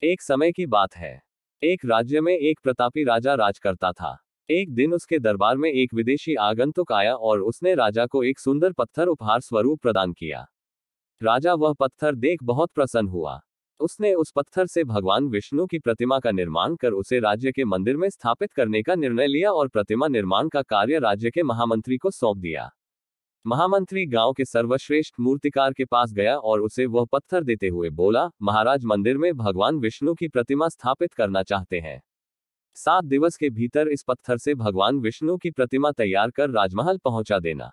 एक समय की बात है। एक राज्य में एक प्रतापी राजा राज करता था। एक दिन उसके दरबार में एक विदेशी आगंतुक आया और उसने राजा को एक सुंदर पत्थर उपहार स्वरूप प्रदान किया। राजा वह पत्थर देख बहुत प्रसन्न हुआ। उसने उस पत्थर से भगवान विष्णु की प्रतिमा का निर्माण कर उसे राज्य के मंदिर में स्थापित करने का निर्णय लिया और प्रतिमा निर्माण का कार्य राज्य के महामंत्री को सौंप दिया। महामंत्री गांव के सर्वश्रेष्ठ मूर्तिकार के पास गया और उसे वह पत्थर देते हुए बोला, महाराज मंदिर में भगवान विष्णु की प्रतिमा स्थापित करना चाहते हैं। 7 दिवस के भीतर इस पत्थर से भगवान विष्णु की प्रतिमा तैयार कर राजमहल पहुंचा देना।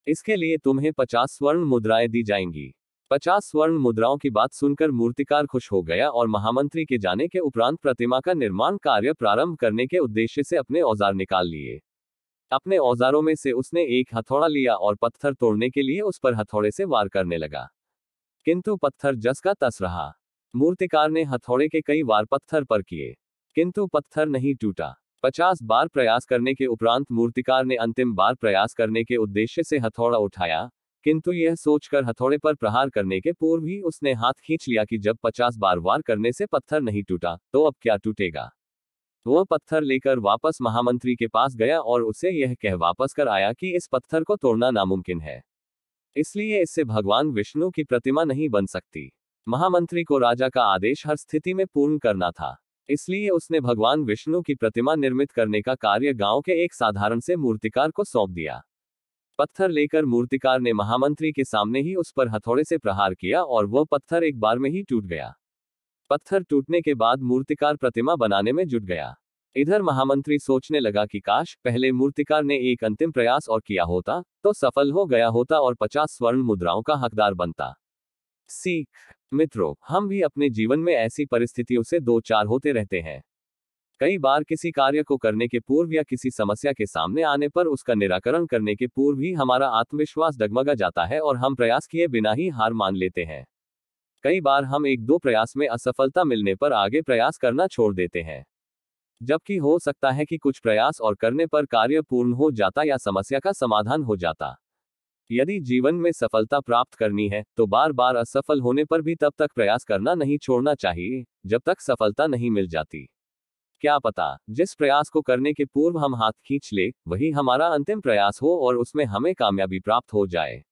इसके लिए तुम्हें 50 स्वर्ण मुद्राएं दी जाएंगी। 50 स्वर्ण मुद्राओं की बात सुनकर मूर्तिकार खुश हो गया और महामंत्री के जाने के उपरांत प्रतिमा का निर्माण कार्य प्रारंभ करने के उद्देश्य से अपने औजार निकाल लिए। अपने औजारों में से उसने एक हथौड़ा लिया और पत्थर तोड़ने के लिए उस पर हथौड़े से वार करने लगा, किंतु पत्थर जस का तस रहा। मूर्तिकार ने हथौड़े के कई वार पत्थर पर किए, किंतु पत्थर नहीं टूटा। 50 बार प्रयास करने के उपरांत मूर्तिकार ने अंतिम बार प्रयास करने के उद्देश्य से हथौड़ा उठाया, किंतु यह सोचकर हथौड़े पर प्रहार करने के पूर्व ही उसने हाथ खींच लिया कि जब 50 बार वार करने से पत्थर नहीं टूटा, तो अब क्या टूटेगा। वह पत्थर लेकर वापस महामंत्री के पास गया और उसे यह कह वापस कर आया कि इस पत्थर को तोड़ना नामुमकिन है, इसलिए इससे भगवान विष्णु की प्रतिमा नहीं बन सकती। महामंत्री को राजा का आदेश हर स्थिति में पूर्ण करना था, इसलिए उसने भगवान विष्णु की प्रतिमा निर्मित करने का कार्य गांव के एक साधारण से मूर्तिकार को सौंप दिया। पत्थर लेकर मूर्तिकार ने महामंत्री के सामने ही उस पर हथौड़े से प्रहार किया और वह पत्थर एक बार में ही टूट गया। पत्थर टूटने के बाद मूर्तिकार प्रतिमा बनाने में जुट गया। इधर महामंत्री सोचने लगा कि काश पहले मूर्तिकार ने एक अंतिम प्रयास और किया होता तो सफल हो गया होता और 50 स्वर्ण मुद्राओं का हकदार बनता। सीख मित्रों, हम भी अपने जीवन में ऐसी परिस्थितियों से दो चार होते रहते हैं। कई बार किसी कार्य को करने के पूर्व या किसी समस्या के सामने आने पर उसका निराकरण करने के पूर्व ही हमारा आत्मविश्वास डगमगा जाता है और हम प्रयास किए बिना ही हार मान लेते हैं। कई बार हम एक दो प्रयास में असफलता मिलने पर आगे प्रयास करना छोड़ देते हैं, जबकि हो सकता है कि कुछ प्रयास और करने पर कार्य पूर्ण हो जाता या समस्या का समाधान हो जाता। यदि जीवन में सफलता प्राप्त करनी है तो बार बार असफल होने पर भी तब तक प्रयास करना नहीं छोड़ना चाहिए जब तक सफलता नहीं मिल जाती। क्या पता जिस प्रयास को करने के पूर्व हम हाथ खींच ले वही हमारा अंतिम प्रयास हो और उसमें हमें कामयाबी प्राप्त हो जाए।